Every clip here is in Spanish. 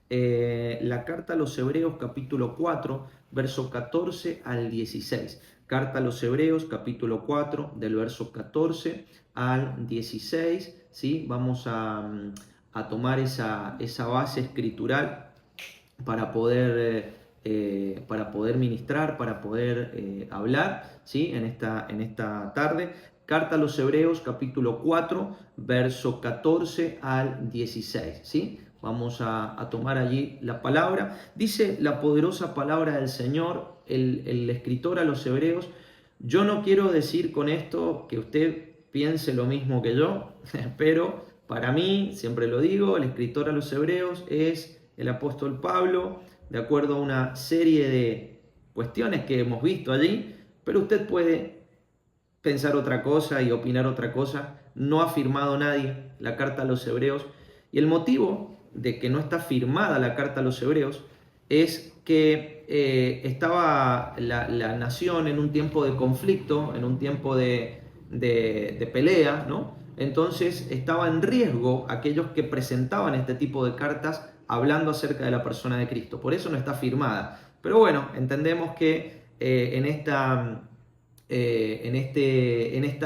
la carta a los Hebreos capítulo 4, verso 14 al 16. Carta a los Hebreos capítulo 4, del verso 14 al 16. ¿Sí? Vamos a tomar esa base escritural para poder ministrar, para poder hablar, ¿sí? en esta tarde. Carta a los Hebreos, capítulo 4, verso 14 al 16. ¿Sí? Vamos a tomar allí la palabra. Dice la poderosa palabra del Señor, el escritor a los Hebreos: yo no quiero decir con esto que usted piense lo mismo que yo, pero para mí, siempre lo digo, el escritor a los Hebreos es el apóstol Pablo, de acuerdo a una serie de cuestiones que hemos visto allí, pero usted puede pensar otra cosa y opinar otra cosa. No ha firmado nadie la carta a los Hebreos, y el motivo de que no está firmada la carta a los Hebreos es que estaba la nación en un tiempo de conflicto, en un tiempo de pelea, ¿no? Entonces estaba en riesgo aquellos que presentaban este tipo de cartas hablando acerca de la persona de Cristo. Por eso no está firmada. Pero bueno, entendemos que en esta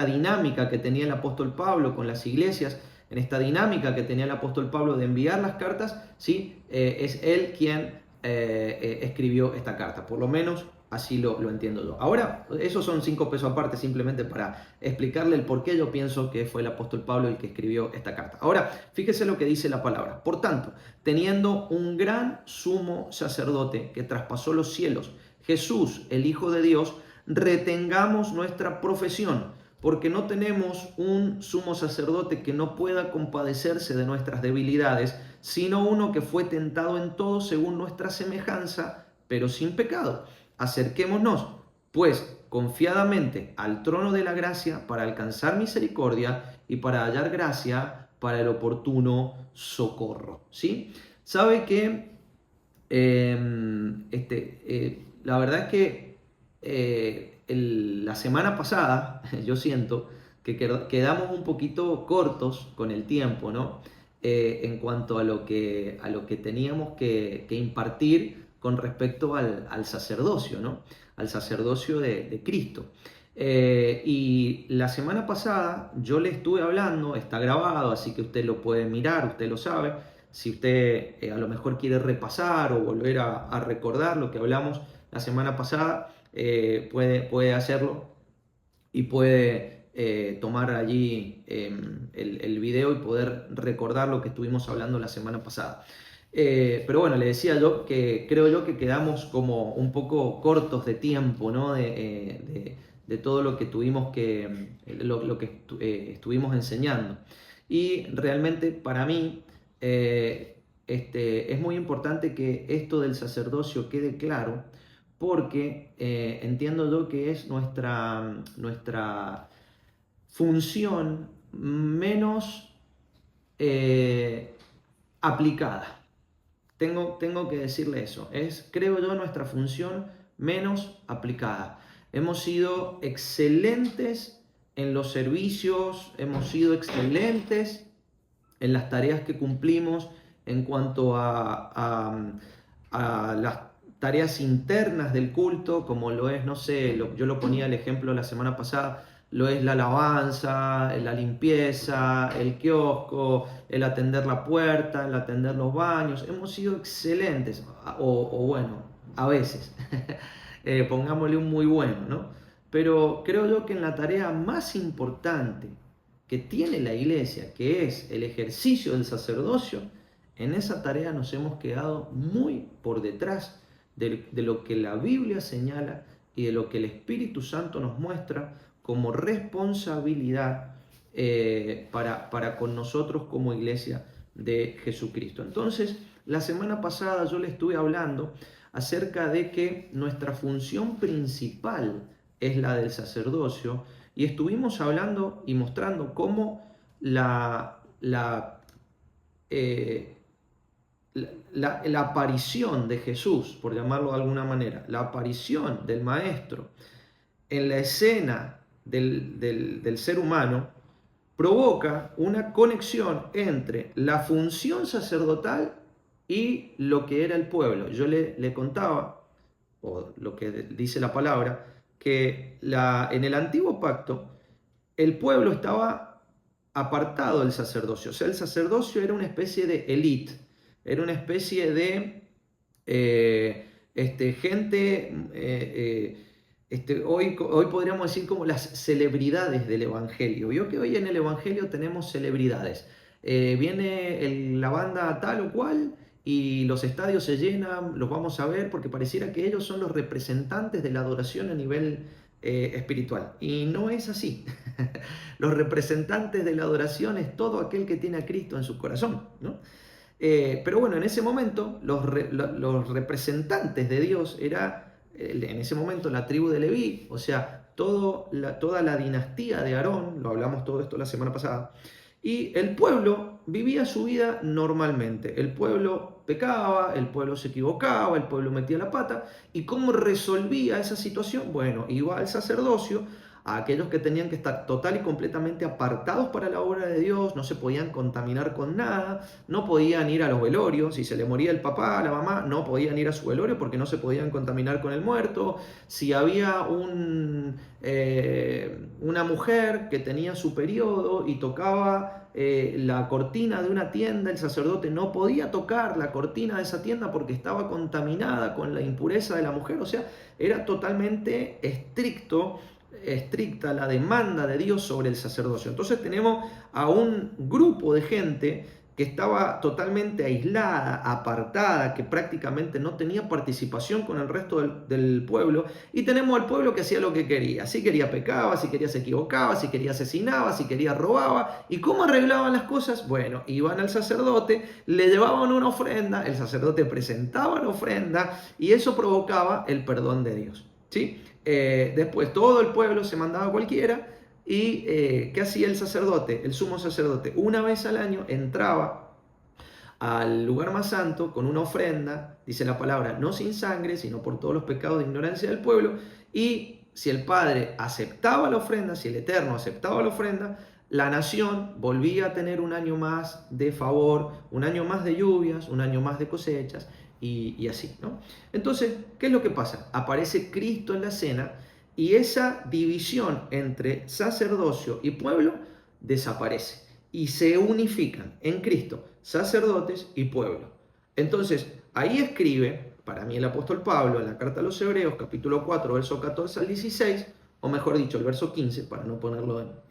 dinámica que tenía el apóstol Pablo con las iglesias, en esta dinámica que tenía el apóstol Pablo de enviar las cartas, ¿sí? Es él quien escribió esta carta. Por lo menos así lo entiendo yo. Ahora, esos son 5 pesos aparte, simplemente para explicarle el por qué yo pienso que fue el apóstol Pablo el que escribió esta carta. Ahora, fíjese lo que dice la palabra. Por tanto, teniendo un gran sumo sacerdote que traspasó los cielos, Jesús, el Hijo de Dios, retengamos nuestra profesión, porque no tenemos un sumo sacerdote que no pueda compadecerse de nuestras debilidades, sino uno que fue tentado en todo según nuestra semejanza, pero sin pecado. Acerquémonos, pues, confiadamente al trono de la gracia para alcanzar misericordia y para hallar gracia para el oportuno socorro. ¿Sí? Sabe que la verdad es que la semana pasada yo siento que quedamos un poquito cortos con el tiempo, ¿no? En cuanto a lo que teníamos que impartir con respecto al sacerdocio, ¿no? Al sacerdocio de Cristo. Y la semana pasada yo le estuve hablando, está grabado, así que usted lo puede mirar, usted lo sabe. Si usted a lo mejor quiere repasar o volver a recordar lo que hablamos la semana pasada, puede hacerlo y puede tomar allí el video y poder recordar lo que estuvimos hablando la semana pasada. Pero bueno, le decía yo que creo yo que quedamos como un poco cortos de tiempo, ¿no? De todo lo que tuvimos lo que estuvimos enseñando. Y realmente para mí es muy importante que esto del sacerdocio quede claro, porque entiendo yo que es nuestra función menos aplicada. Tengo que decirle eso. Es, creo yo, nuestra función menos aplicada. Hemos sido excelentes en los servicios, hemos sido excelentes en las tareas que cumplimos en cuanto a las tareas internas del culto, como lo es, no sé, yo lo ponía el ejemplo la semana pasada, lo es la alabanza, la limpieza, el kiosco, el atender la puerta, el atender los baños. Hemos sido excelentes, o bueno, a veces, pongámosle un muy bueno, ¿no? Pero creo yo que en la tarea más importante que tiene la iglesia, que es el ejercicio del sacerdocio, en esa tarea nos hemos quedado muy por detrás de lo que la Biblia señala y de lo que el Espíritu Santo nos muestra como responsabilidad para con nosotros como iglesia de Jesucristo. Entonces, la semana pasada yo le estuve hablando acerca de que nuestra función principal es la del sacerdocio, y estuvimos hablando y mostrando cómo la aparición de Jesús, por llamarlo de alguna manera, la aparición del Maestro en la escena del ser humano, provoca una conexión entre la función sacerdotal y lo que era el pueblo. Yo le contaba, o lo que dice la palabra, que en el antiguo pacto el pueblo estaba apartado del sacerdocio. O sea, el sacerdocio era una especie de élite, era una especie de gente, hoy podríamos decir como las celebridades del Evangelio. Vio que hoy en el Evangelio tenemos celebridades. Viene la banda tal o cual y los estadios se llenan, los vamos a ver porque pareciera que ellos son los representantes de la adoración a nivel espiritual. Y no es así. Los representantes de la adoración es todo aquel que tiene a Cristo en su corazón, ¿no? Pero bueno, en ese momento los representantes de Dios era, en ese momento, la tribu de Leví, o sea, toda la dinastía de Aarón, lo hablamos todo esto la semana pasada, y el pueblo vivía su vida normalmente. El pueblo pecaba, el pueblo se equivocaba, el pueblo metía la pata. ¿Y cómo resolvía esa situación? Bueno, iba al sacerdocio, a aquellos que tenían que estar total y completamente apartados para la obra de Dios, no se podían contaminar con nada, no podían ir a los velorios, si se le moría el papá, la mamá, no podían ir a su velorio porque no se podían contaminar con el muerto. Si había una mujer que tenía su periodo y tocaba la cortina de una tienda, el sacerdote no podía tocar la cortina de esa tienda porque estaba contaminada con la impureza de la mujer. O sea, era totalmente estricta la demanda de Dios sobre el sacerdocio. Entonces tenemos a un grupo de gente que estaba totalmente aislada, apartada, que prácticamente no tenía participación con el resto del pueblo, y tenemos al pueblo que hacía lo que quería. Si quería pecaba, si quería se equivocaba, si quería asesinaba, si quería robaba. ¿Y cómo arreglaban las cosas? Bueno, iban al sacerdote, le llevaban una ofrenda, el sacerdote presentaba la ofrenda y eso provocaba el perdón de Dios, ¿sí? Después todo el pueblo se mandaba a cualquiera. ¿Y qué hacía el sacerdote? El sumo sacerdote una vez al año entraba al lugar más santo con una ofrenda, dice la palabra, no sin sangre, sino por todos los pecados de ignorancia del pueblo. Y si el Padre aceptaba la ofrenda, si el Eterno aceptaba la ofrenda, la nación volvía a tener un año más de favor, un año más de lluvias, un año más de cosechas y así, ¿no? Entonces, ¿qué es lo que pasa? Aparece Cristo en la escena y esa división entre sacerdocio y pueblo desaparece y se unifican en Cristo sacerdotes y pueblo. Entonces, ahí escribe, para mí el apóstol Pablo, en la carta a los Hebreos, capítulo 4, verso 14 al 16, o mejor dicho, el verso 15, para no ponerlo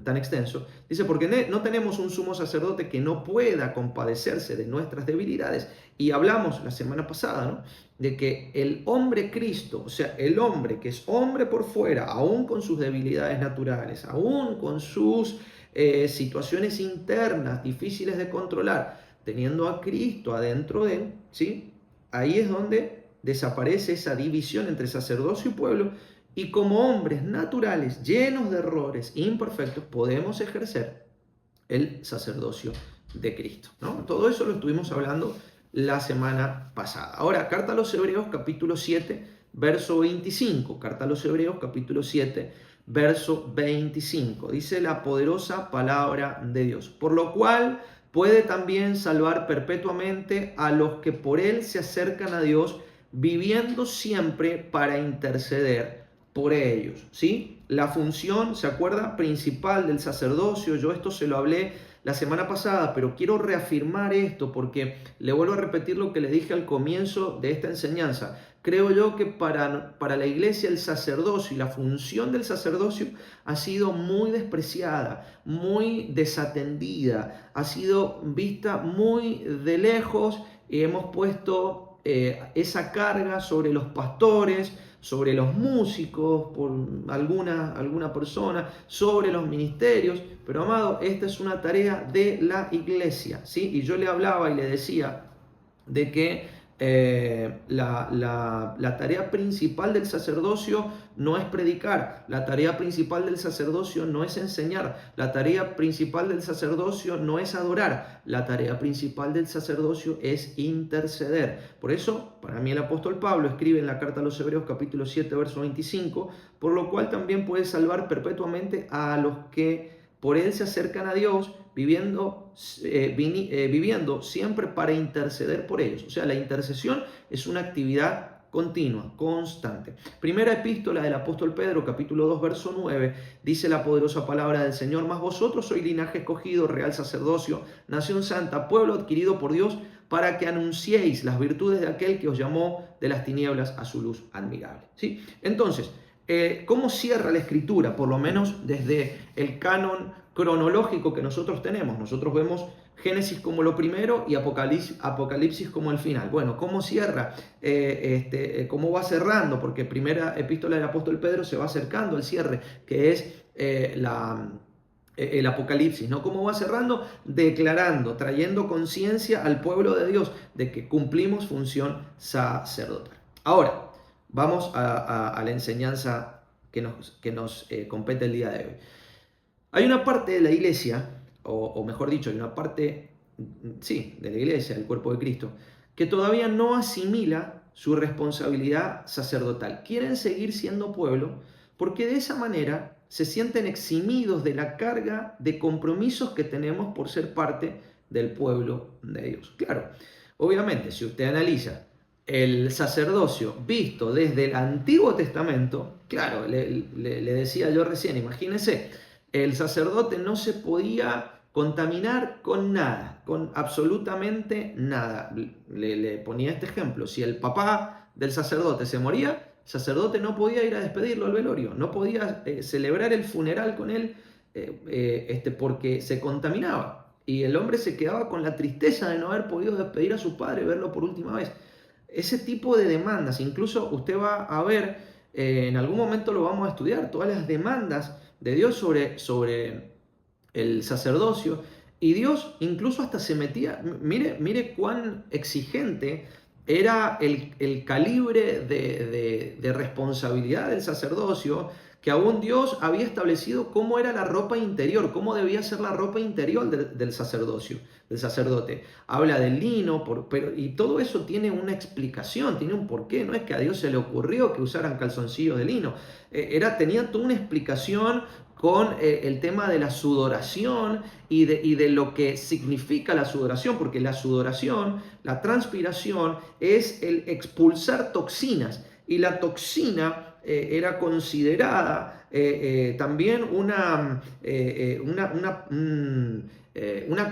tan extenso, dice, porque no tenemos un sumo sacerdote que no pueda compadecerse de nuestras debilidades. Y hablamos la semana pasada, ¿no?, de que el hombre Cristo, o sea, el hombre que es hombre por fuera, aún con sus debilidades naturales, aún con sus situaciones internas difíciles de controlar, teniendo a Cristo adentro de él, ¿sí? Ahí es donde desaparece esa división entre sacerdocio y pueblo, y como hombres naturales, llenos de errores, imperfectos, podemos ejercer el sacerdocio de Cristo, ¿no? Todo eso lo estuvimos hablando la semana pasada. Ahora, carta a los Hebreos, capítulo 7, verso 25. Carta a los Hebreos, capítulo 7, verso 25. Dice la poderosa palabra de Dios. Por lo cual puede también salvar perpetuamente a los que por él se acercan a Dios, viviendo siempre para interceder por ellos, ¿sí? La función, ¿se acuerda?, principal del sacerdocio. Yo esto se lo hablé la semana pasada, pero quiero reafirmar esto porque le vuelvo a repetir lo que le dije al comienzo de esta enseñanza. Creo yo que para la iglesia el sacerdocio y la función del sacerdocio ha sido muy despreciada, muy desatendida, ha sido vista muy de lejos y hemos puesto esa carga sobre los pastores, sobre los músicos, por alguna persona, sobre los ministerios. Pero amado, esta es una tarea de la iglesia, ¿sí? Y yo le hablaba y le decía de que la tarea principal del sacerdocio no es predicar, la tarea principal del sacerdocio no es enseñar, la tarea principal del sacerdocio no es adorar, la tarea principal del sacerdocio es interceder. Por eso, para mí el apóstol Pablo escribe en la carta a los Hebreos capítulo 7, verso 25, por lo cual también puede salvar perpetuamente a los que por él se acercan a Dios, viviendo siempre para interceder por ellos. O sea, la intercesión es una actividad continua, constante. Primera epístola del apóstol Pedro, capítulo 2, verso 9, dice la poderosa palabra del Señor: mas vosotros sois linaje escogido, real sacerdocio, nación santa, pueblo adquirido por Dios, para que anunciéis las virtudes de aquel que os llamó de las tinieblas a su luz admirable. ¿Sí? Entonces, ¿cómo cierra la Escritura? Por lo menos desde el canon cronológico que nosotros tenemos. Nosotros vemos Génesis como lo primero y Apocalipsis como el final. Bueno, ¿cómo cierra? ¿Cómo va cerrando? Porque primera epístola del apóstol Pedro se va acercando al cierre, que es el Apocalipsis, ¿no? ¿Cómo va cerrando? Declarando, trayendo conciencia al pueblo de Dios de que cumplimos función sacerdotal. Ahora, vamos a la enseñanza que nos compete el día de hoy. Hay una parte de la iglesia, o mejor dicho, hay una parte, sí, de la iglesia, del cuerpo de Cristo, que todavía no asimila su responsabilidad sacerdotal. Quieren seguir siendo pueblo porque de esa manera se sienten eximidos de la carga de compromisos que tenemos por ser parte del pueblo de Dios. Claro, obviamente, si usted analiza el sacerdocio visto desde el Antiguo Testamento, claro, le decía yo recién, imagínense, el sacerdote no se podía contaminar con nada, con absolutamente nada. Le ponía este ejemplo: si el papá del sacerdote se moría, el sacerdote no podía ir a despedirlo al velorio, no podía celebrar el funeral con él porque se contaminaba. Y el hombre se quedaba con la tristeza de no haber podido despedir a su padre y verlo por última vez. Ese tipo de demandas, incluso usted va a ver, en algún momento lo vamos a estudiar, todas las demandas de Dios sobre el sacerdocio, y Dios incluso hasta se metía, mire cuán exigente era el calibre de responsabilidad del sacerdocio, que aún Dios había establecido cómo era la ropa interior, cómo debía ser la ropa interior del sacerdote. Habla del lino, y todo eso tiene una explicación, tiene un porqué. No es que a Dios se le ocurrió que usaran calzoncillos de lino. Tenía toda una explicación con el tema de la sudoración y de lo que significa la sudoración, porque la sudoración, la transpiración, es el expulsar toxinas, y la toxina era considerada también una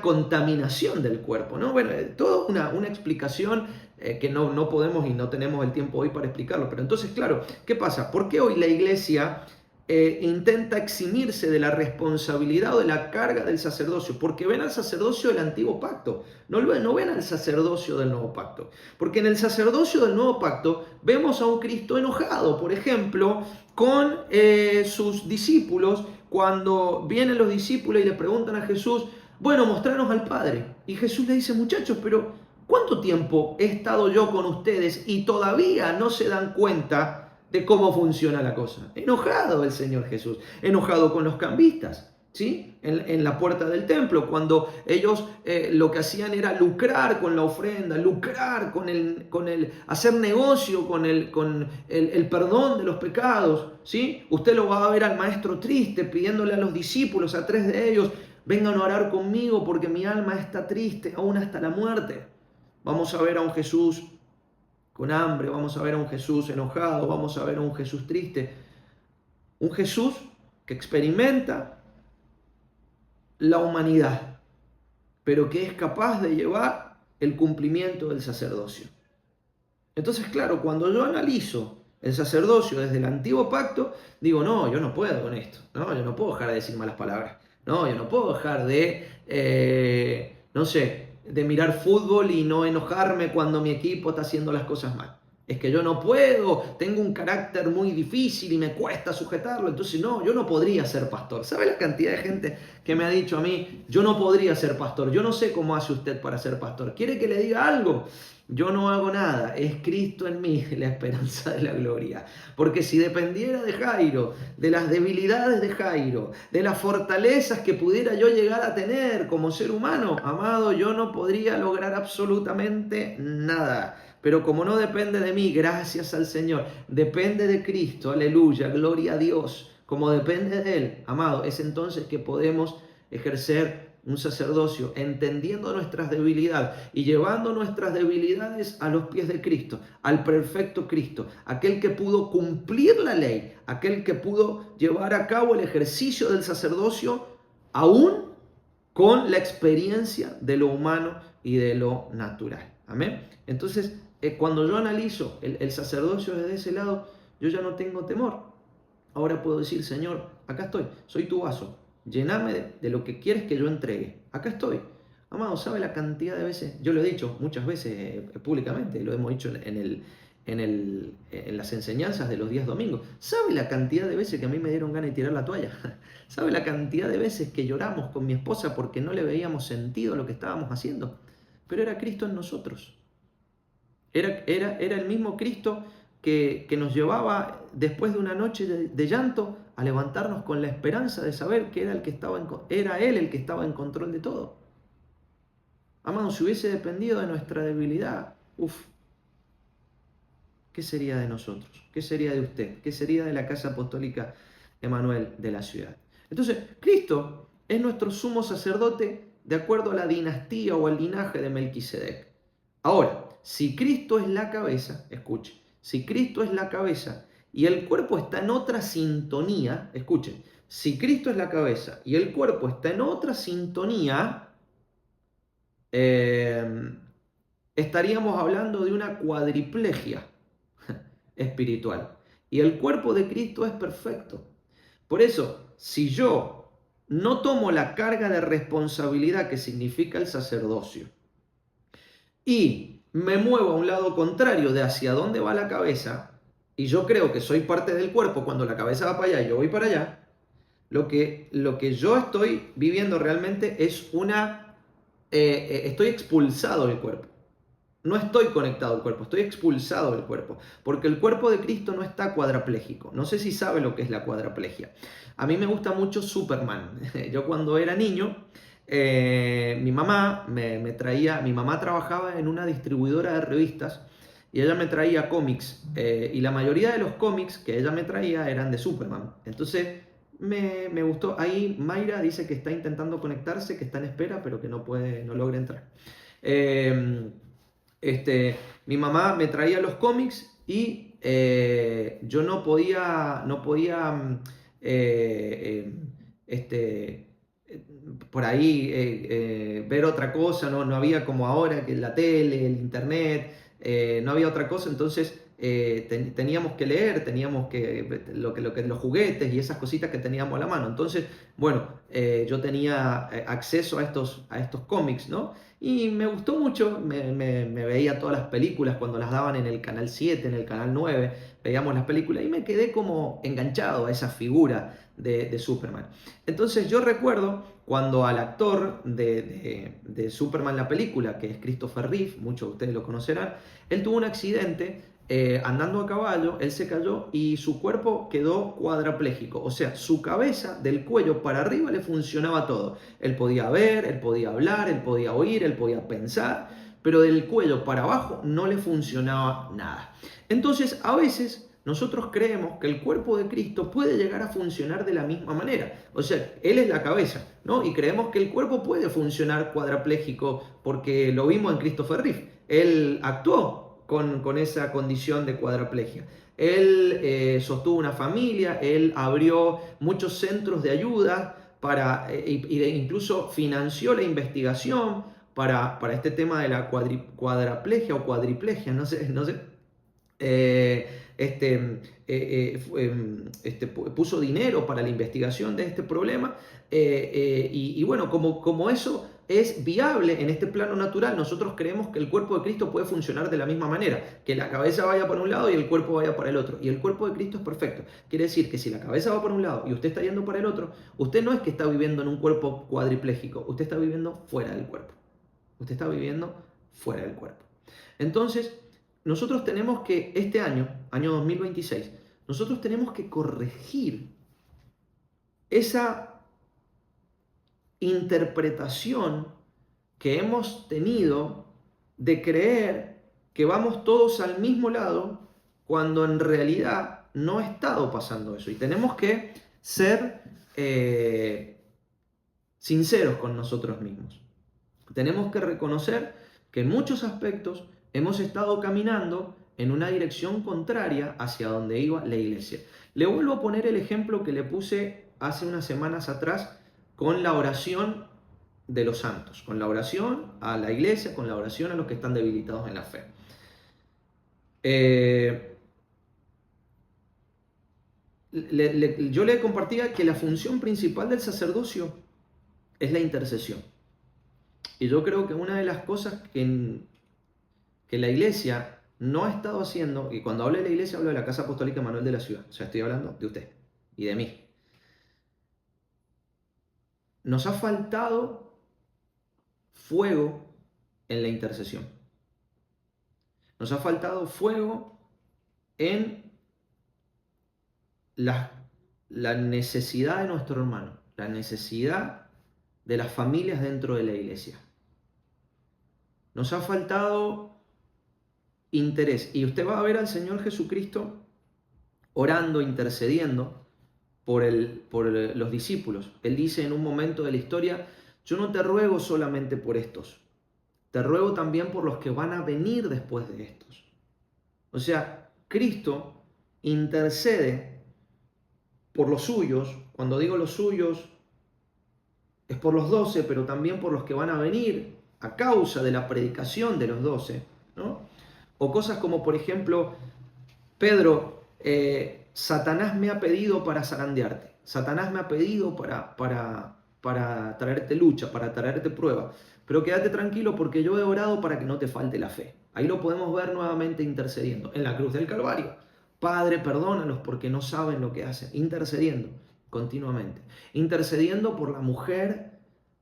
contaminación del cuerpo, ¿no? Bueno, toda una explicación que no podemos y no tenemos el tiempo hoy para explicarlo. Pero entonces, claro, ¿qué pasa? ¿Por qué hoy la iglesia intenta eximirse de la responsabilidad o de la carga del sacerdocio? Porque ven al sacerdocio del antiguo pacto, no ven al sacerdocio del nuevo pacto. Porque en el sacerdocio del nuevo pacto vemos a un Cristo enojado, por ejemplo, con sus discípulos, cuando vienen los discípulos y le preguntan a Jesús: bueno, mostranos al Padre. Y Jesús le dice: muchachos, pero ¿cuánto tiempo he estado yo con ustedes y todavía no se dan cuenta de cómo funciona la cosa? Enojado el Señor Jesús, enojado con los cambistas, ¿sí? En la puerta del templo, cuando ellos lo que hacían era lucrar con la ofrenda, lucrar con el hacer negocio con el perdón de los pecados, ¿sí? Usted lo va a ver al maestro triste pidiéndole a los discípulos, a 3 de ellos: vengan a orar conmigo porque mi alma está triste aún hasta la muerte. Vamos a ver a un Jesús con hambre, vamos a ver a un Jesús enojado, vamos a ver a un Jesús triste. Un Jesús que experimenta la humanidad, pero que es capaz de llevar el cumplimiento del sacerdocio. Entonces, claro, cuando yo analizo el sacerdocio desde el antiguo pacto, digo: no, yo no puedo con esto, no, yo no puedo dejar de decir malas palabras, no, yo no puedo dejar de, de mirar fútbol y no enojarme cuando mi equipo está haciendo las cosas mal. Es que yo no puedo, tengo un carácter muy difícil y me cuesta sujetarlo, entonces no, yo no podría ser pastor. ¿Sabe la cantidad de gente que me ha dicho a mí: yo no podría ser pastor, yo no sé cómo hace usted para ser pastor? ¿Quiere que le diga algo? Yo no hago nada, es Cristo en mí, la esperanza de la gloria. Porque si dependiera de Jairo, de las debilidades de Jairo, de las fortalezas que pudiera yo llegar a tener como ser humano, amado, yo no podría lograr absolutamente nada. Pero como no depende de mí, gracias al Señor, depende de Cristo, aleluya, gloria a Dios. Como depende de Él, amado, es entonces que podemos ejercer un sacerdocio entendiendo nuestras debilidades y llevando nuestras debilidades a los pies de Cristo, al perfecto Cristo, aquel que pudo cumplir la ley, aquel que pudo llevar a cabo el ejercicio del sacerdocio aún con la experiencia de lo humano y de lo natural. Amén. Entonces, cuando yo analizo el sacerdocio desde ese lado, yo ya no tengo temor. Ahora puedo decir, Señor, acá estoy, soy tu vaso, lléname de lo que quieres que yo entregue. Acá estoy. Amado, ¿sabe la cantidad de veces? Yo lo he dicho muchas veces públicamente, lo hemos dicho en las enseñanzas de los días domingos. ¿Sabe la cantidad de veces que a mí me dieron ganas de tirar la toalla? ¿Sabe la cantidad de veces que lloramos con mi esposa porque no le veíamos sentido a lo que estábamos haciendo? Pero era Cristo en nosotros. Era el mismo Cristo que nos llevaba después de una noche de llanto a levantarnos con la esperanza de saber que era Él el que estaba en control de todo. Amado, si hubiese dependido de nuestra debilidad, ¿qué sería de nosotros? ¿Qué sería de usted? ¿Qué sería de la Casa Apostólica Emanuel de la ciudad? Entonces, Cristo es nuestro sumo sacerdote de acuerdo a la dinastía o al linaje de Melquisedec. Ahora, si Cristo es la cabeza, escuche, si Cristo es la cabeza y el cuerpo está en otra sintonía, escuchen, si Cristo es la cabeza y el cuerpo está en otra sintonía, estaríamos hablando de una cuadriplegia espiritual. Y el cuerpo de Cristo es perfecto. Por eso, si yo no tomo la carga de responsabilidad que significa el sacerdocio y me muevo a un lado contrario de hacia dónde va la cabeza, y yo creo que soy parte del cuerpo cuando la cabeza va para allá y yo voy para allá, lo que yo estoy viviendo realmente es estoy expulsado del cuerpo. No estoy conectado al cuerpo, estoy expulsado del cuerpo, porque el cuerpo de Cristo no está cuadraplégico. No sé si sabe lo que es la cuadraplegia. A mí me gusta mucho Superman. Yo cuando era niño, mi mamá mi mamá trabajaba en una distribuidora de revistas y ella me traía cómics y la mayoría de los cómics que ella me traía eran de Superman. Entonces me gustó. Ahí Mayra dice que está intentando conectarse, que está en espera, pero que no logra entrar. Mi mamá me traía los cómics y yo no podía por ahí ver otra cosa, no había como ahora que la tele, el internet, no había otra cosa, entonces teníamos que leer, teníamos que los juguetes y esas cositas que teníamos a la mano. Entonces, bueno, yo tenía acceso a estos cómics, ¿no? Y me gustó mucho, me veía todas las películas cuando las daban en el canal 7, en el canal 9, veíamos las películas y me quedé como enganchado a esa figura de Superman. Entonces yo recuerdo cuando al actor de Superman la película, que es Christopher Reeve, muchos de ustedes lo conocerán, él tuvo un accidente andando a caballo, él se cayó y su cuerpo quedó cuadraplégico, o sea, su cabeza del cuello para arriba le funcionaba todo. Él podía ver, él podía hablar, él podía oír, él podía pensar, pero del cuello para abajo no le funcionaba nada. Entonces, a veces nosotros creemos que el cuerpo de Cristo puede llegar a funcionar de la misma manera. O sea, Él es la cabeza, ¿no? Y creemos que el cuerpo puede funcionar cuadraplégico porque lo vimos en Christopher Reeve. Él actuó con esa condición de cuadraplegia. Él sostuvo una familia, él abrió muchos centros de ayuda incluso financió la investigación para este tema de la cuadraplegia o cuadriplegia, no sé. Puso dinero para la investigación de este problema y bueno, como eso es viable en este plano natural, nosotros creemos que el cuerpo de Cristo puede funcionar de la misma manera, que la cabeza vaya por un lado y el cuerpo vaya para el otro, y el cuerpo de Cristo es perfecto. Quiere decir que si la cabeza va por un lado y usted está yendo para el otro, usted no es que está viviendo en un cuerpo cuadripléjico, usted está viviendo fuera del cuerpo. Usted está viviendo fuera del cuerpo. Entonces, nosotros tenemos que, este año 2026, nosotros tenemos que corregir esa interpretación que hemos tenido de creer que vamos todos al mismo lado cuando en realidad no ha estado pasando eso. Y tenemos que ser sinceros con nosotros mismos. Tenemos que reconocer que en muchos aspectos hemos estado caminando en una dirección contraria hacia donde iba la iglesia. Le vuelvo a poner el ejemplo que le puse hace unas semanas atrás con la oración de los santos, con la oración a la iglesia, con la oración a los que están debilitados en la fe. Yo le compartía que la función principal del sacerdocio es la intercesión. Y yo creo que una de las cosas que la iglesia no ha estado haciendo, y cuando hablo de la iglesia hablo de la Casa Apostólica Manuel de la Ciudad, o sea, estoy hablando de usted y de mí. Nos ha faltado fuego en la intercesión. Nos ha faltado fuego en la necesidad de nuestro hermano, la necesidad de las familias dentro de la iglesia. Nos ha faltado interés. Y usted va a ver al Señor Jesucristo orando, intercediendo por los discípulos. Él dice en un momento de la historia: yo no te ruego solamente por estos, te ruego también por los que van a venir después de estos. O sea, Cristo intercede por los suyos. Cuando digo los suyos, es por los 12, pero también por los que van a venir a causa de la predicación de los 12, ¿no? O cosas como, por ejemplo, Pedro, Satanás me ha pedido para zarandearte, Satanás me ha pedido para traerte lucha, para traerte prueba, pero quédate tranquilo porque yo he orado para que no te falte la fe. Ahí lo podemos ver nuevamente intercediendo en la cruz del Calvario. Padre, perdónalos porque no saben lo que hacen, intercediendo continuamente, intercediendo por la mujer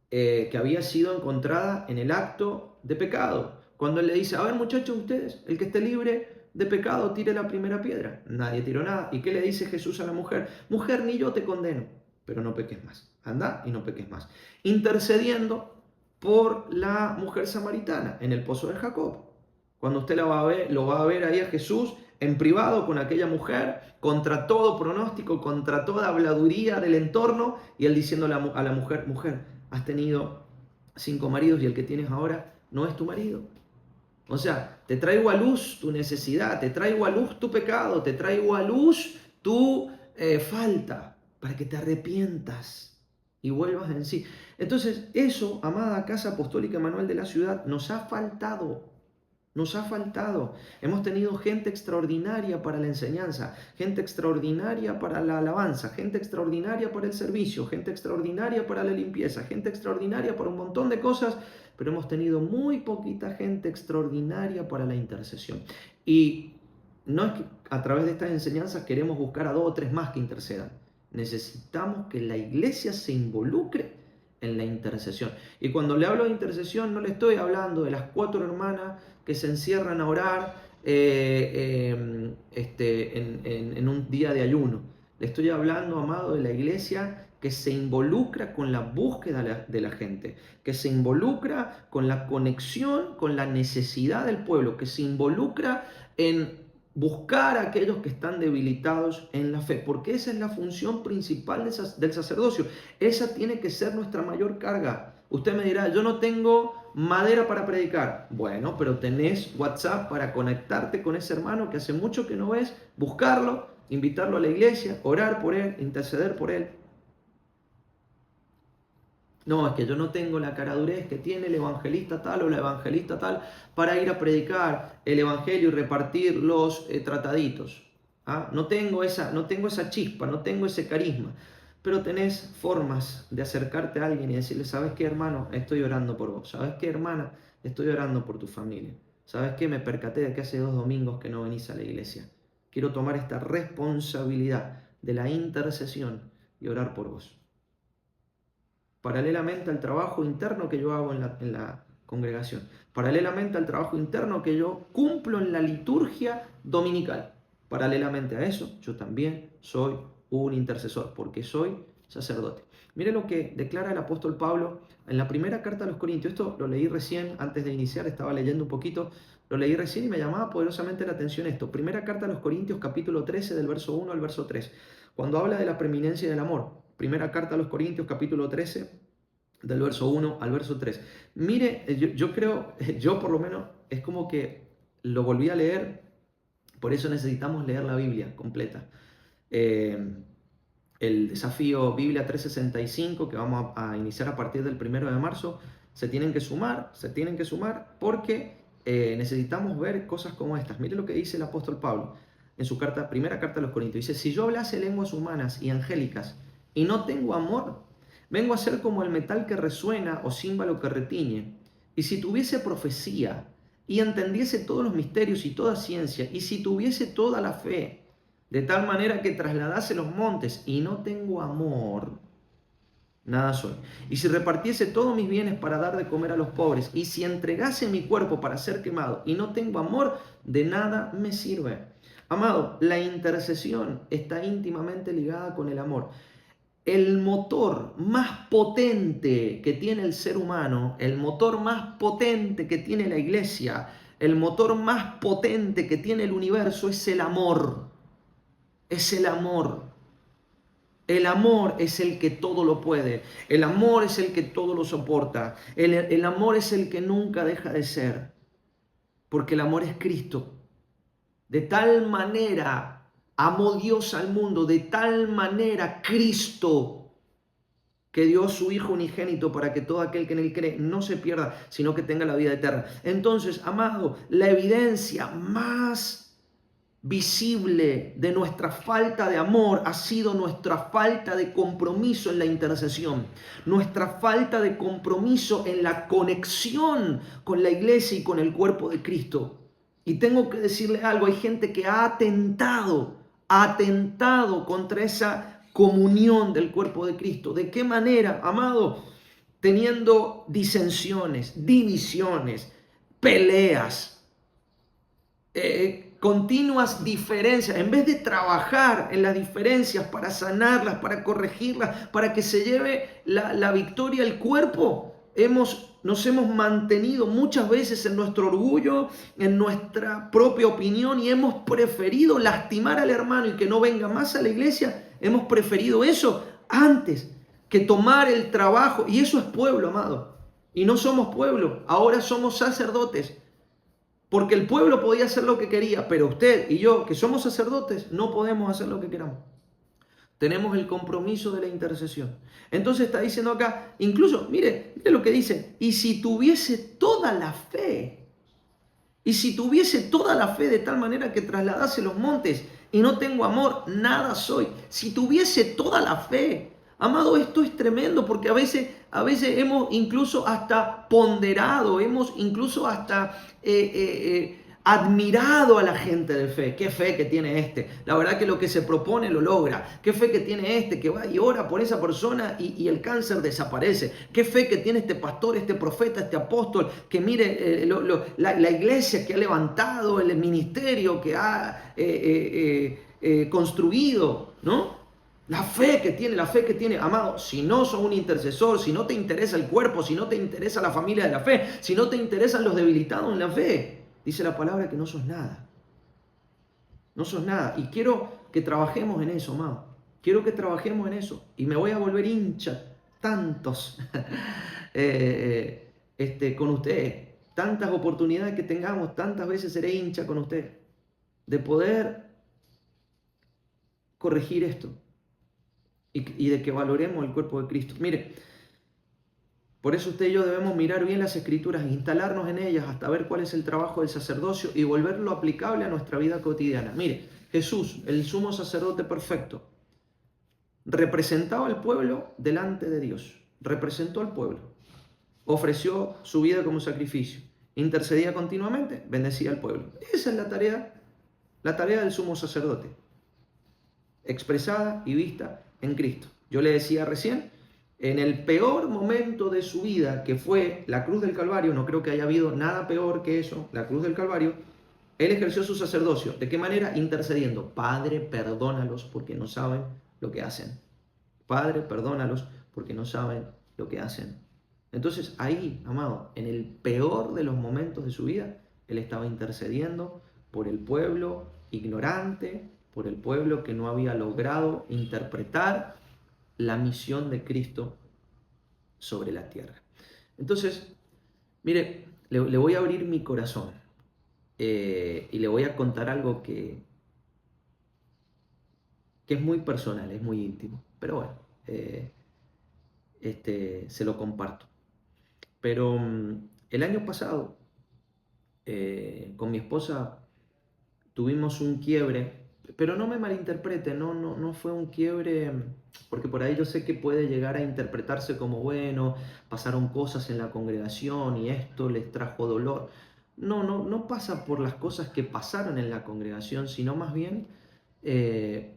que había sido encontrada en el acto de pecado. Cuando él le dice: a ver, muchachos, ustedes, el que esté libre de pecado, tire la primera piedra. Nadie tiró nada. ¿Y qué le dice Jesús a la mujer? Mujer, ni yo te condeno, pero no peques más. Anda y no peques más. Intercediendo por la mujer samaritana en el pozo de Jacob. Cuando usted lo va a ver ahí a Jesús en privado con aquella mujer, contra todo pronóstico, contra toda habladuría del entorno, y él diciendo a la mujer: mujer, has tenido 5 maridos y el que tienes ahora no es tu marido. O sea, te traigo a luz tu necesidad, te traigo a luz tu pecado, te traigo a luz tu falta, para que te arrepientas y vuelvas en sí. Entonces, eso, amada Casa Apostólica Manuel de la Ciudad, nos ha faltado. Nos ha faltado. Hemos tenido gente extraordinaria para la enseñanza, gente extraordinaria para la alabanza, gente extraordinaria para el servicio, gente extraordinaria para la limpieza, gente extraordinaria para un montón de cosas, pero hemos tenido muy poquita gente extraordinaria para la intercesión. Y no es que a través de estas enseñanzas queremos buscar a 2 o 3 más que intercedan. Necesitamos que la iglesia se involucre en la intercesión. Y cuando le hablo de intercesión, no le estoy hablando de las 4 hermanas que se encierran a orar en un día de ayuno. Le estoy hablando, amado, de la iglesia que se involucra con la búsqueda de la gente, que se involucra con la conexión, con la necesidad del pueblo, que se involucra en buscar a aquellos que están debilitados en la fe, porque esa es la función principal del sacerdocio. Esa tiene que ser nuestra mayor carga. Usted me dirá: yo no tengo madera para predicar. Bueno, pero tenés WhatsApp para conectarte con ese hermano que hace mucho que no ves, buscarlo, invitarlo a la iglesia, orar por él, interceder por él. No, es que yo no tengo la caradurez que tiene el evangelista tal o la evangelista tal para ir a predicar el evangelio y repartir los trataditos. ¿Ah? No tengo esa chispa, no tengo ese carisma. Pero tenés formas de acercarte a alguien y decirle: ¿sabes qué, hermano? Estoy orando por vos. ¿Sabes qué, hermana? Estoy orando por tu familia. ¿Sabes qué? Me percaté de que hace 2 domingos que no venís a la iglesia. Quiero tomar esta responsabilidad de la intercesión y orar por vos. Paralelamente al trabajo interno que yo hago en la congregación, paralelamente al trabajo interno que yo cumplo en la liturgia dominical, paralelamente a eso, yo también soy un intercesor, porque soy sacerdote. Mire lo que declara el apóstol Pablo en la primera carta a los Corintios. Esto lo leí recién, antes de iniciar, estaba leyendo un poquito, lo leí recién y me llamaba poderosamente la atención esto. Primera carta a los Corintios, capítulo 13, del verso 1 al verso 3. Cuando habla de la preeminencia del amor. Primera carta a los Corintios, capítulo 13, del verso 1 al verso 3. Mire, yo creo, yo por lo menos, es como que lo volví a leer, por eso necesitamos leer la Biblia completa. El desafío Biblia 365 que vamos a iniciar a partir del 1 de marzo, se tienen que sumar porque necesitamos ver cosas como estas. Mire lo que dice el apóstol Pablo en su primera carta a los Corintios. Dice, si yo hablase lenguas humanas y angélicas y no tengo amor, vengo a ser como el metal que resuena o címbalo que retiñe. Y si tuviese profecía y entendiese todos los misterios y toda ciencia, y si tuviese toda la fe, de tal manera que trasladase los montes y no tengo amor, nada soy. Y si repartiese todos mis bienes para dar de comer a los pobres, y si entregase mi cuerpo para ser quemado y no tengo amor, de nada me sirve. Amado, la intercesión está íntimamente ligada con el amor. El motor más potente que tiene el ser humano, el motor más potente que tiene la iglesia, el motor más potente que tiene el universo es el amor. Es el amor. El amor es el que todo lo puede. El amor es el que todo lo soporta. El amor es el que nunca deja de ser. Porque el amor es Cristo. De tal manera amó Dios al mundo, de tal manera Cristo, que dio a su Hijo unigénito para que todo aquel que en él cree no se pierda, sino que tenga la vida eterna. Entonces, amado, la evidencia más visible de nuestra falta de amor ha sido nuestra falta de compromiso en la intercesión, nuestra falta de compromiso en la conexión con la iglesia y con el cuerpo de Cristo. Y tengo que decirle algo, hay gente que ha atentado contra esa comunión del cuerpo de Cristo. ¿De qué manera, amado? Teniendo disensiones, divisiones, peleas, continuas diferencias. En vez de trabajar en las diferencias para sanarlas, para corregirlas, para que se lleve la victoria al cuerpo, nos hemos mantenido muchas veces en nuestro orgullo, en nuestra propia opinión, y hemos preferido lastimar al hermano y que no venga más a la iglesia. Hemos preferido eso antes que tomar el trabajo. Y eso es pueblo, amado. Y no somos pueblo, ahora somos sacerdotes. Porque el pueblo podía hacer lo que quería, pero usted y yo, que somos sacerdotes, no podemos hacer lo que queramos. Tenemos el compromiso de la intercesión. Entonces está diciendo acá, incluso, mire lo que dice, y si tuviese toda la fe, de tal manera que trasladase los montes y no tengo amor, nada soy. Si tuviese toda la fe, amado, esto es tremendo porque a veces hemos incluso hasta ponderado, hemos incluso hasta admirado a la gente de fe. Qué fe que tiene este. La verdad que lo que se propone lo logra. Qué fe que tiene este que va y ora por esa persona y el cáncer desaparece. Qué fe que tiene este pastor, este profeta, este apóstol, que mire la iglesia que ha levantado, el ministerio que ha construido, ¿no? La fe que tiene, amado, si no sos un intercesor, si no te interesa el cuerpo, si no te interesa la familia de la fe, si no te interesan los debilitados en la fe, dice la palabra que no sos nada. No sos nada. Y quiero que trabajemos en eso, amado. Quiero que trabajemos en eso. Y me voy a volver hincha tantos con ustedes. Tantas oportunidades que tengamos, tantas veces seré hincha con ustedes. De poder corregir esto. Y de que valoremos el cuerpo de Cristo. Mire, por eso usted y yo debemos mirar bien las Escrituras, instalarnos en ellas hasta ver cuál es el trabajo del sacerdocio y volverlo aplicable a nuestra vida cotidiana. Mire, Jesús, el sumo sacerdote perfecto, representaba al pueblo delante de Dios. Representó al pueblo. Ofreció su vida como sacrificio. Intercedía continuamente, bendecía al pueblo. Esa es la tarea del sumo sacerdote, expresada y vista en Cristo. Yo le decía recién, en el peor momento de su vida, que fue la cruz del Calvario, no creo que haya habido nada peor que eso, la cruz del Calvario, él ejerció su sacerdocio. ¿De qué manera? Intercediendo. Padre, perdónalos porque no saben lo que hacen. Padre, perdónalos porque no saben lo que hacen. Entonces ahí, amado, en el peor de los momentos de su vida, él estaba intercediendo por el pueblo ignorante, por el pueblo que no había logrado interpretar la misión de Cristo sobre la tierra. Entonces, mire, le voy a abrir mi corazón y le voy a contar algo que es muy personal, es muy íntimo, pero bueno, eh, se lo comparto. Pero el año pasado, con mi esposa, tuvimos un quiebre, pero no me malinterprete, no fue un quiebre, porque por ahí yo sé que puede llegar a interpretarse como, bueno, pasaron cosas en la congregación y esto les trajo dolor. No pasa por las cosas que pasaron en la congregación, sino más bien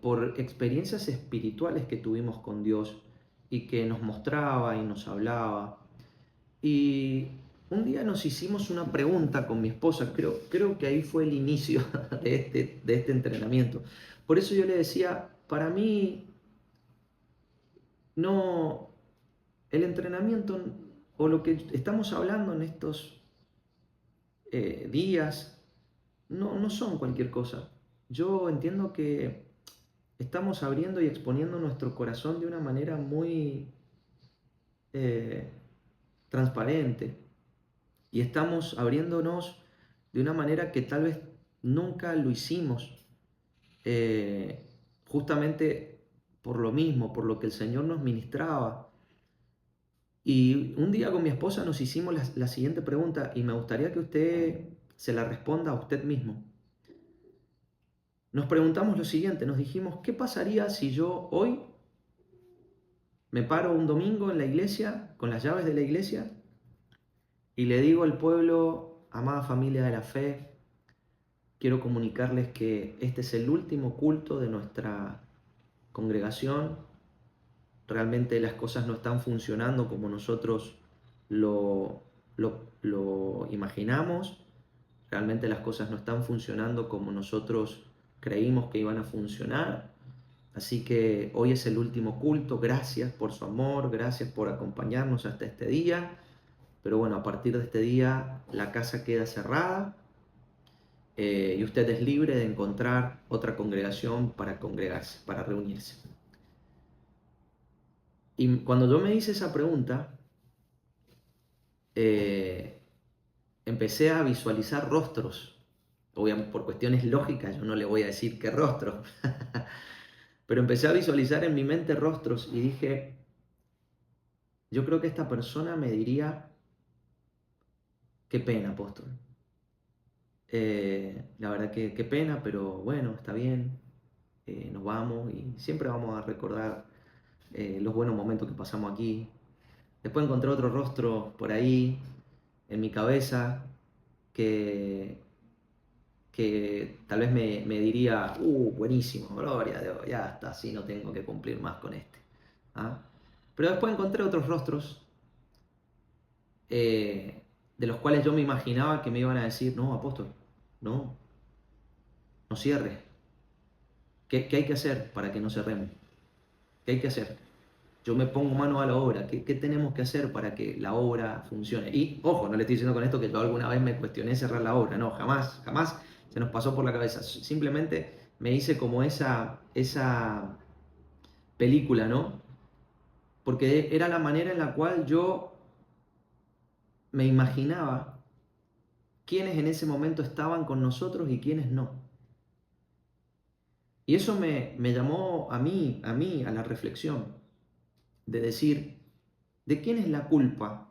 por experiencias espirituales que tuvimos con Dios y que nos mostraba y nos hablaba. Y un día nos hicimos una pregunta con mi esposa, creo que ahí fue el inicio de este entrenamiento. Por eso yo le decía, para mí no, el entrenamiento o lo que estamos hablando en estos días no son cualquier cosa. Yo entiendo que estamos abriendo y exponiendo nuestro corazón de una manera muy eh, transparente y estamos abriéndonos de una manera que tal vez nunca lo hicimos, eh, justamente por lo mismo, por lo que el Señor nos ministraba. Y un día con mi esposa nos hicimos la siguiente pregunta y me gustaría que usted se la responda a usted mismo. Nos preguntamos lo siguiente, nos dijimos, ¿qué pasaría si yo hoy me paro un domingo en la iglesia, con las llaves de la iglesia, y le digo al pueblo, amada familia de la fe, quiero comunicarles que este es el último culto de nuestra congregación? Realmente las cosas no están funcionando como nosotros lo imaginamos. Realmente las cosas no están funcionando como nosotros creímos que iban a funcionar. Así que hoy es el último culto. Gracias por su amor, gracias por acompañarnos hasta este día. Pero bueno, a partir de este día la casa queda cerrada y usted es libre de encontrar otra congregación para congregarse, para reunirse. Y cuando yo me hice esa pregunta, eh, empecé a visualizar rostros. Obviamente, por cuestiones lógicas, yo no le voy a decir qué rostro, pero empecé a visualizar en mi mente rostros y dije, yo creo que esta persona me diría, qué pena, apóstol. La verdad que qué pena, pero bueno, está bien, nos vamos y siempre vamos a recordar los buenos momentos que pasamos aquí. Después encontré otro rostro por ahí en mi cabeza que, que tal vez me diría, buenísimo, gloria a Dios, ya está, así no tengo que cumplir más con este. ¿Ah? Pero después encontré otros rostros de los cuales yo me imaginaba que me iban a decir, no, apóstol, no cierres. ¿Qué hay que hacer para que no cerremos? ¿Qué hay que hacer? Yo me pongo mano a la obra. ¿Qué tenemos que hacer para que la obra funcione? Y, ojo, no le estoy diciendo con esto que yo alguna vez me cuestioné cerrar la obra. No, jamás se nos pasó por la cabeza. Simplemente me hice como esa película, ¿no? Porque era la manera en la cual yo me imaginaba quiénes en ese momento estaban con nosotros y quiénes no. Y eso me llamó a la reflexión de decir, ¿de quién es la culpa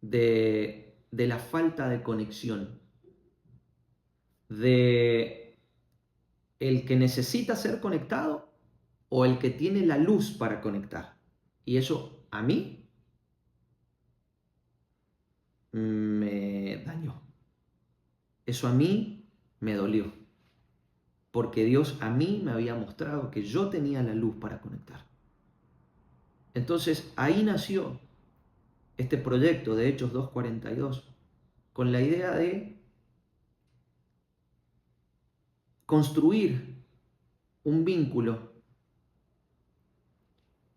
de la falta de conexión? ¿De el que necesita ser conectado o el que tiene la luz para conectar? Y eso a mí me dañó. Eso a mí me dolió. Porque Dios a mí me había mostrado que yo tenía la luz para conectar. Entonces ahí nació este proyecto de Hechos 2:42 con la idea de construir un vínculo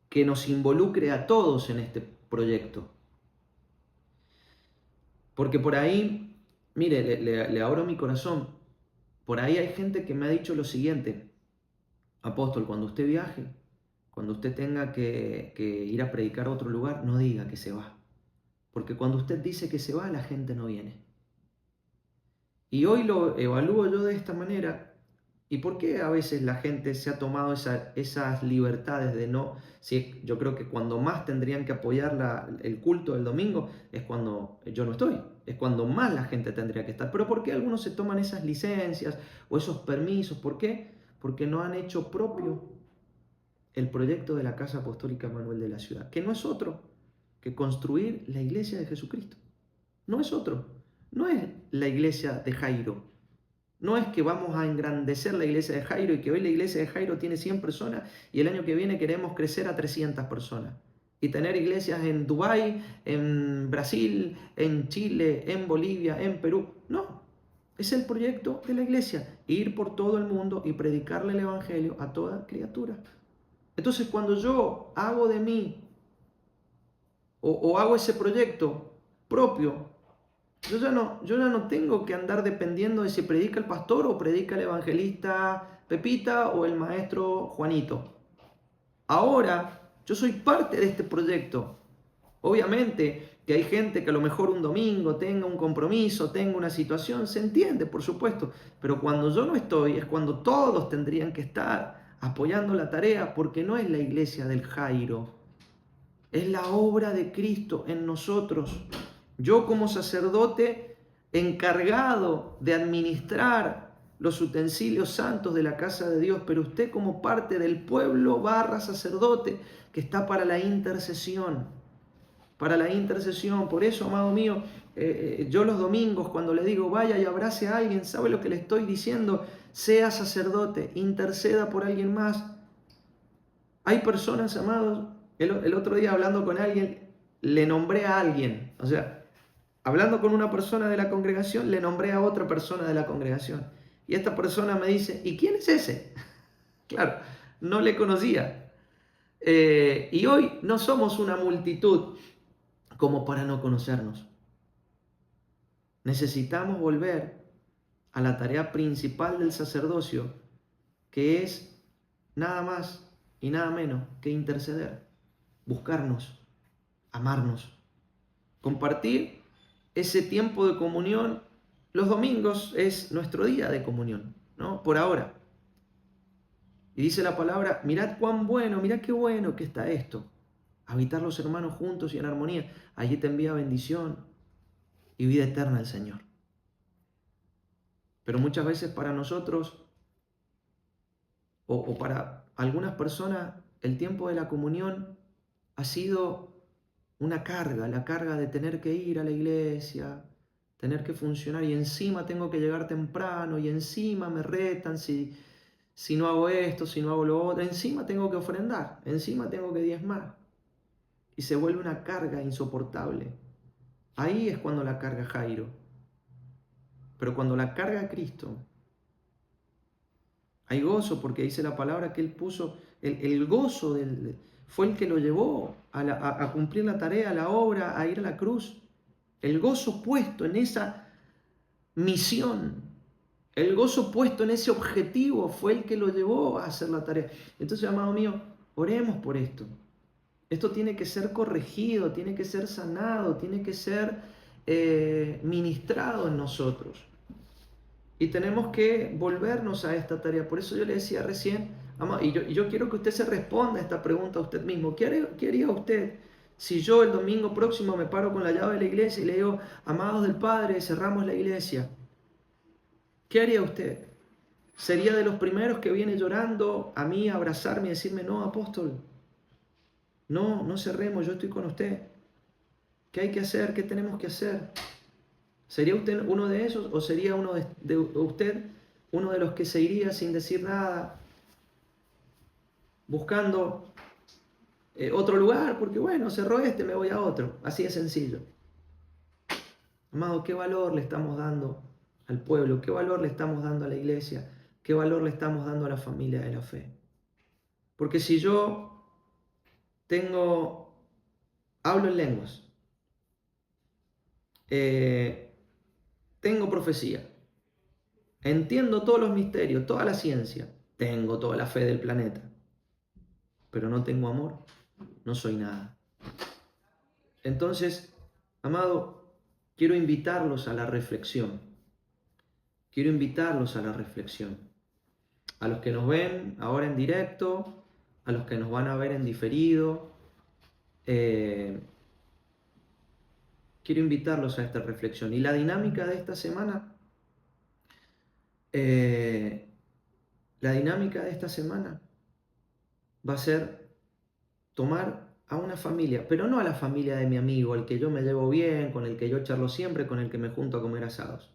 que nos involucre a todos en este proyecto. Porque por ahí, mire, le abro mi corazón, por ahí hay gente que me ha dicho lo siguiente, apóstol, cuando usted viaje, Cuando usted tenga que ir a predicar a otro lugar, no diga que se va. Porque cuando usted dice que se va, la gente no viene. Y hoy lo evalúo yo de esta manera. ¿Y por qué a veces la gente se ha tomado esas libertades de no? Si yo creo que cuando más tendrían que apoyar el culto del domingo es cuando yo no estoy, es cuando más la gente tendría que estar. Pero ¿por qué algunos se toman esas licencias o esos permisos? ¿Por qué? Porque no han hecho propio el proyecto de la Casa Apostólica Manuel de la Ciudad, que no es otro que construir la iglesia de Jesucristo. No es otro, no es la iglesia de Jairo. No es que vamos a engrandecer la iglesia de Jairo y que hoy la iglesia de Jairo tiene 100 personas y el año que viene queremos crecer a 300 personas. Y tener iglesias en Dubái, en Brasil, en Chile, en Bolivia, en Perú. No, es el proyecto de la iglesia. Ir por todo el mundo y predicarle el evangelio a toda criatura. Entonces cuando yo hago de mí o hago ese proyecto propio, yo ya no tengo que andar dependiendo de si predica el pastor o predica el evangelista Pepita o el maestro Juanito. Ahora yo soy parte de este proyecto. Obviamente que hay gente que a lo mejor un domingo tenga un compromiso, tenga una situación, se entiende, por supuesto. Pero cuando yo no estoy es cuando todos tendrían que estar apoyando la tarea, porque no es la iglesia del Jairo, es la obra de Cristo en nosotros. Yo como sacerdote encargado de administrar los utensilios santos de la casa de Dios, pero usted como parte del pueblo / sacerdote que está para la intercesión. Para la intercesión. Por eso, amado mío, yo los domingos cuando le digo vaya y abrace a alguien, ¿sabe lo que le estoy diciendo? Sea sacerdote, interceda por alguien más. Hay personas, amados, el otro día hablando con alguien, le nombré a alguien, o sea, hablando con una persona de la congregación, le nombré a otra persona de la congregación. Y esta persona me dice, ¿y quién es ese? Claro, no le conocía. Y hoy no somos una multitud como para no conocernos. Necesitamos volver a la tarea principal del sacerdocio, que es nada más y nada menos que interceder, buscarnos, amarnos, compartir ese tiempo de comunión. Los domingos es nuestro día de comunión, ¿no? Por ahora. Y dice la palabra, mirad cuán bueno, mirad qué bueno que está esto. Habitar los hermanos juntos y en armonía. Allí te envía bendición y vida eterna el Señor. Pero muchas veces para nosotros o para algunas personas el tiempo de la comunión ha sido una carga, la carga de tener que ir a la iglesia, tener que funcionar y encima tengo que llegar temprano y encima me retan si no hago esto, si no hago lo otro, encima tengo que ofrendar, encima tengo que diezmar y se vuelve una carga insoportable. Ahí es cuando la carga Jairo. Pero cuando la carga Cristo, hay gozo, porque dice la palabra que Él puso, el gozo fue el que lo llevó a cumplir la tarea, la obra, a ir a la cruz. El gozo puesto en esa misión, el gozo puesto en ese objetivo fue el que lo llevó a hacer la tarea. Entonces, amado mío, oremos por esto. Esto tiene que ser corregido, tiene que ser sanado, tiene que ser ministrado en nosotros. Y tenemos que volvernos a esta tarea. Por eso yo le decía recién, y yo quiero que usted se responda a esta pregunta a usted mismo. ¿Qué haría usted si yo el domingo próximo me paro con la llave de la iglesia y le digo, amados del Padre, cerramos la iglesia? ¿Qué haría usted? ¿Sería de los primeros que viene llorando a mí a abrazarme y decirme, no, apóstol, no cerremos, yo estoy con usted? ¿Qué hay que hacer? ¿Qué tenemos que hacer? ¿Sería usted uno de esos o sería usted uno de los que se iría sin decir nada, buscando otro lugar? Porque bueno, cerró este, me voy a otro. Así de sencillo. Amado, ¿qué valor le estamos dando al pueblo? ¿Qué valor le estamos dando a la iglesia? ¿Qué valor le estamos dando a la familia de la fe? Porque si yo hablo en lenguas, tengo profecía, entiendo todos los misterios, toda la ciencia, tengo toda la fe del planeta, pero no tengo amor, no soy nada. Entonces, amado, quiero invitarlos a la reflexión. Quiero invitarlos a la reflexión. A los que nos ven ahora en directo, a los que nos van a ver en diferido, quiero invitarlos a esta reflexión. Y la dinámica de esta semana, va a ser tomar a una familia, pero no a la familia de mi amigo, al que yo me llevo bien, con el que yo charlo siempre, con el que me junto a comer asados.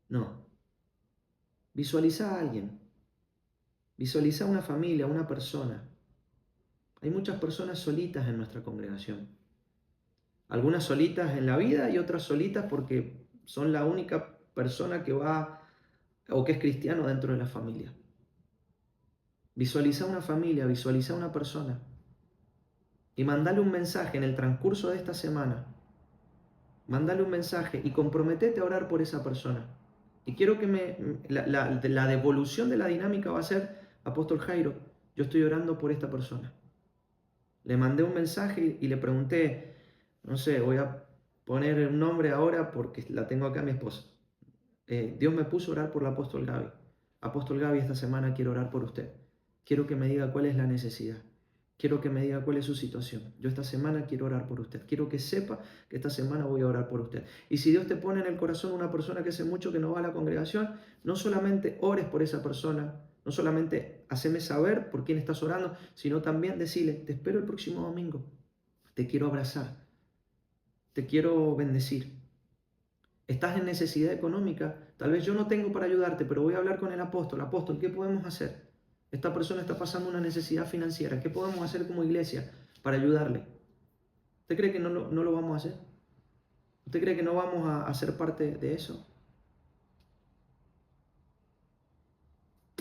No. Visualiza a alguien. Visualiza una familia, una persona. Hay muchas personas solitas en nuestra congregación. Algunas solitas en la vida y otras solitas porque son la única persona que va o que es cristiano dentro de la familia. Visualiza una familia, visualiza una persona y mandale un mensaje en el transcurso de esta semana. Mándale un mensaje y comprometete a orar por esa persona. Y quiero que la devolución de la dinámica va a ser, Apóstol Jairo, yo estoy orando por esta persona. Le mandé un mensaje y le pregunté, no sé, voy a poner un nombre ahora porque la tengo acá, mi esposa. Dios me puso a orar por el apóstol Gaby. Apóstol Gaby, esta semana quiero orar por usted. Quiero que me diga cuál es la necesidad. Quiero que me diga cuál es su situación. Yo esta semana quiero orar por usted. Quiero que sepa que esta semana voy a orar por usted. Y si Dios te pone en el corazón una persona que hace mucho que no va a la congregación, no solamente ores por esa persona, no solamente haceme saber por quién estás orando, sino también decirle, te espero el próximo domingo. Te quiero abrazar. Te quiero bendecir. Estás en necesidad económica. Tal vez yo no tengo para ayudarte, pero voy a hablar con el apóstol. Apóstol, ¿qué podemos hacer? Esta persona está pasando una necesidad financiera. ¿Qué podemos hacer como iglesia para ayudarle? ¿Usted cree que no lo vamos a hacer? ¿Usted cree que no vamos a hacer parte de eso?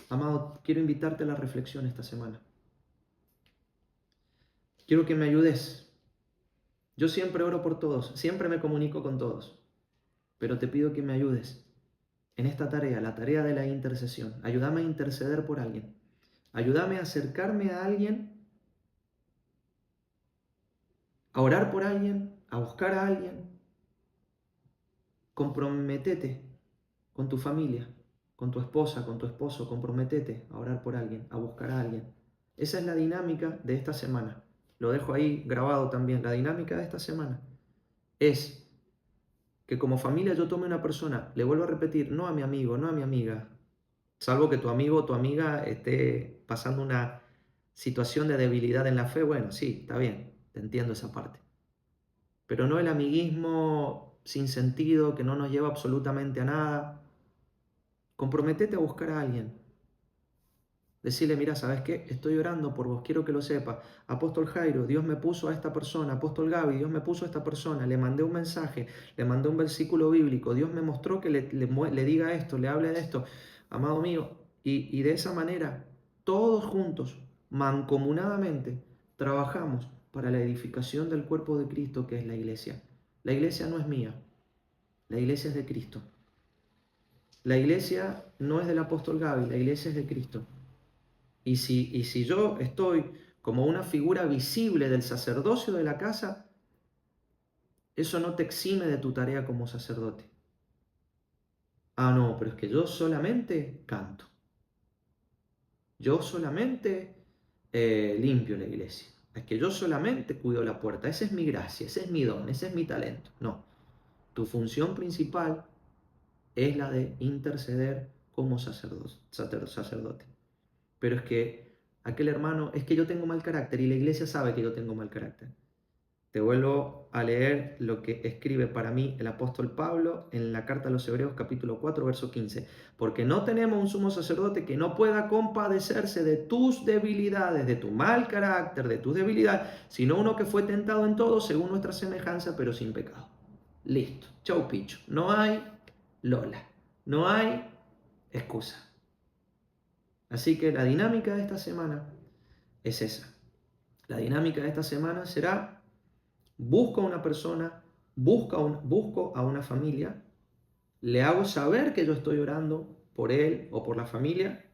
Amado, quiero invitarte a la reflexión esta semana. Quiero que me ayudes. Yo siempre oro por todos, siempre me comunico con todos, pero te pido que me ayudes en esta tarea, la tarea de la intercesión. Ayúdame a interceder por alguien. Ayúdame a acercarme a alguien, a orar por alguien, a buscar a alguien. Comprométete con tu familia, con tu esposa, con tu esposo. Comprométete a orar por alguien, a buscar a alguien. Esa es la dinámica de esta semana. Lo dejo ahí grabado también. La dinámica de esta semana es que como familia yo tome una persona, le vuelvo a repetir, no a mi amigo, no a mi amiga, salvo que tu amigo o tu amiga esté pasando una situación de debilidad en la fe, bueno, sí, está bien, te entiendo esa parte. Pero no el amiguismo sin sentido que no nos lleva absolutamente a nada. Comprométete a buscar a alguien. Decirle, mira, ¿sabes qué? Estoy orando por vos, quiero que lo sepa. Apóstol Jairo, Dios me puso a esta persona. Apóstol Gaby, Dios me puso a esta persona. Le mandé un mensaje, le mandé un versículo bíblico. Dios me mostró que le diga esto, le hable de esto. Amado mío, y de esa manera, todos juntos, mancomunadamente, trabajamos para la edificación del cuerpo de Cristo, que es la iglesia. La iglesia no es mía, la iglesia es de Cristo. La iglesia no es del apóstol Gaby, la iglesia es de Cristo. Y si yo estoy como una figura visible del sacerdocio de la casa, eso no te exime de tu tarea como sacerdote. Ah, no, pero es que yo solamente canto. Yo solamente limpio la iglesia. Es que yo solamente cuido la puerta. Esa es mi gracia, ese es mi don, ese es mi talento. No, tu función principal es la de interceder como sacerdote. Pero es que aquel hermano, es que yo tengo mal carácter y la iglesia sabe que yo tengo mal carácter. Te vuelvo a leer lo que escribe para mí el apóstol Pablo en la carta a los Hebreos capítulo 4, verso 15. Porque no tenemos un sumo sacerdote que no pueda compadecerse de tus debilidades, de tu mal carácter, de tus debilidades, sino uno que fue tentado en todo según nuestra semejanza, pero sin pecado. Listo, chau picho. No hay Lola, no hay excusa. Así que la dinámica de esta semana es esa. La dinámica de esta semana será: busco a una persona, busco a una familia, le hago saber que yo estoy orando por él o por la familia,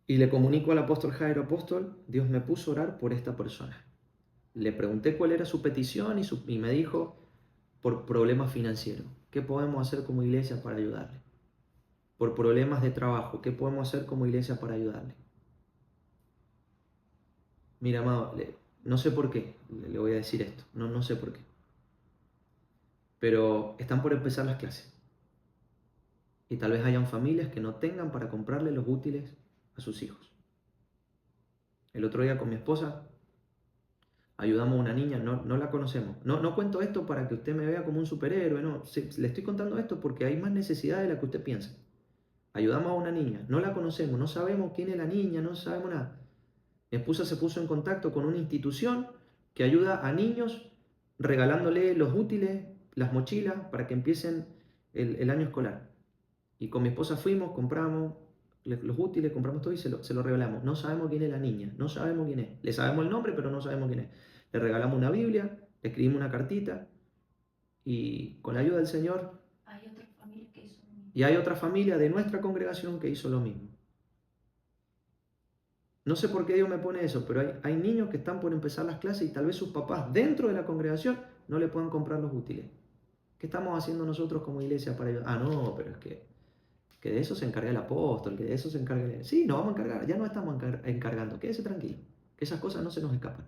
Y le comunico al apóstol Jairo, apóstol, Dios me puso a orar por esta persona. Le pregunté cuál era su petición y me dijo, por problemas financieros, ¿qué podemos hacer como iglesia para ayudarle? Por problemas de trabajo, ¿qué podemos hacer como iglesia para ayudarle? Mira, amado, no sé por qué le voy a decir esto, no sé por qué. Pero están por empezar las clases. Y tal vez hayan familias que no tengan para comprarle los útiles a sus hijos. El otro día con mi esposa ayudamos a una niña, no la conocemos. No cuento esto para que usted me vea como un superhéroe, no. Le estoy contando esto porque hay más necesidad de la que usted piensa. Ayudamos a una niña, no la conocemos, no sabemos quién es la niña, no sabemos nada. Mi esposa se puso en contacto con una institución que ayuda a niños regalándole los útiles, las mochilas, para que empiecen el año escolar. Y con mi esposa fuimos, compramos los útiles, compramos todo y se lo regalamos. No sabemos quién es la niña, no sabemos quién es. Le sabemos el nombre, pero no sabemos quién es. Le regalamos una Biblia, le escribimos una cartita y con la ayuda del Señor. Hay otra familia que hizo lo mismo. Y hay otra familia de nuestra congregación que hizo lo mismo. No sé por qué Dios me pone eso, pero hay niños que están por empezar las clases y tal vez sus papás dentro de la congregación no le puedan comprar los útiles. ¿Qué estamos haciendo nosotros como iglesia para ayudar? Ah, no, pero es que de eso se encarga el apóstol, que de eso se encarga Sí, nos vamos a encargar, ya no estamos encargando, quédese tranquilo, que esas cosas no se nos escapan.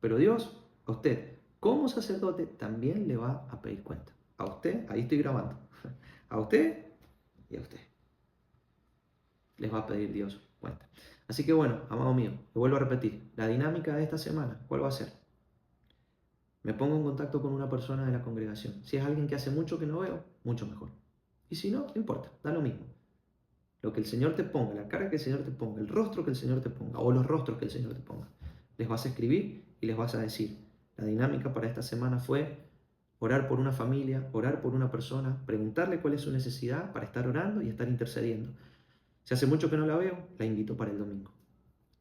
Pero Dios, a usted, como sacerdote, también le va a pedir cuenta. A usted, ahí estoy grabando, a usted y a usted. Les va a pedir Dios cuenta. Así que bueno, amado mío, lo vuelvo a repetir, la dinámica de esta semana, ¿cuál va a ser? Me pongo en contacto con una persona de la congregación. Si es alguien que hace mucho que no veo, mucho mejor. Y si no, no importa, da lo mismo. Lo que el Señor te ponga, la cara que el Señor te ponga, el rostro que el Señor te ponga, o los rostros que el Señor te ponga, les vas a escribir y les vas a decir. La dinámica para esta semana fue orar por una familia, orar por una persona, preguntarle cuál es su necesidad para estar orando y estar intercediendo. Si hace mucho que no la veo, la invito para el domingo.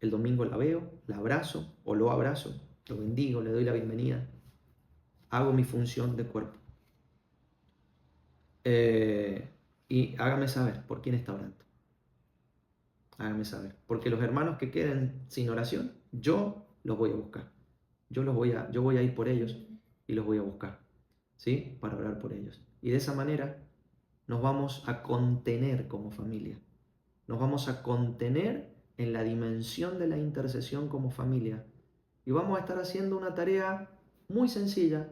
El domingo la veo, la abrazo o lo abrazo, lo bendigo, le doy la bienvenida, hago mi función de cuerpo. Y hágame saber por quién está orando. Hágame saber. Porque los hermanos que queden sin oración, yo los voy a buscar. Yo voy a ir por ellos y los voy a buscar, ¿sí? Para orar por ellos. Y de esa manera nos vamos a contener como familia. Nos vamos a contener en la dimensión de la intercesión como familia. Y vamos a estar haciendo una tarea muy sencilla,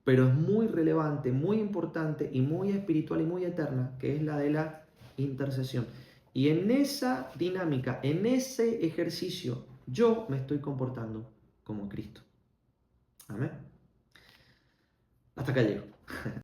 pero es muy relevante, muy importante y muy espiritual y muy eterna, que es la de la intercesión. Y en esa dinámica, en ese ejercicio, yo me estoy comportando como Cristo. Amén. Hasta acá llego.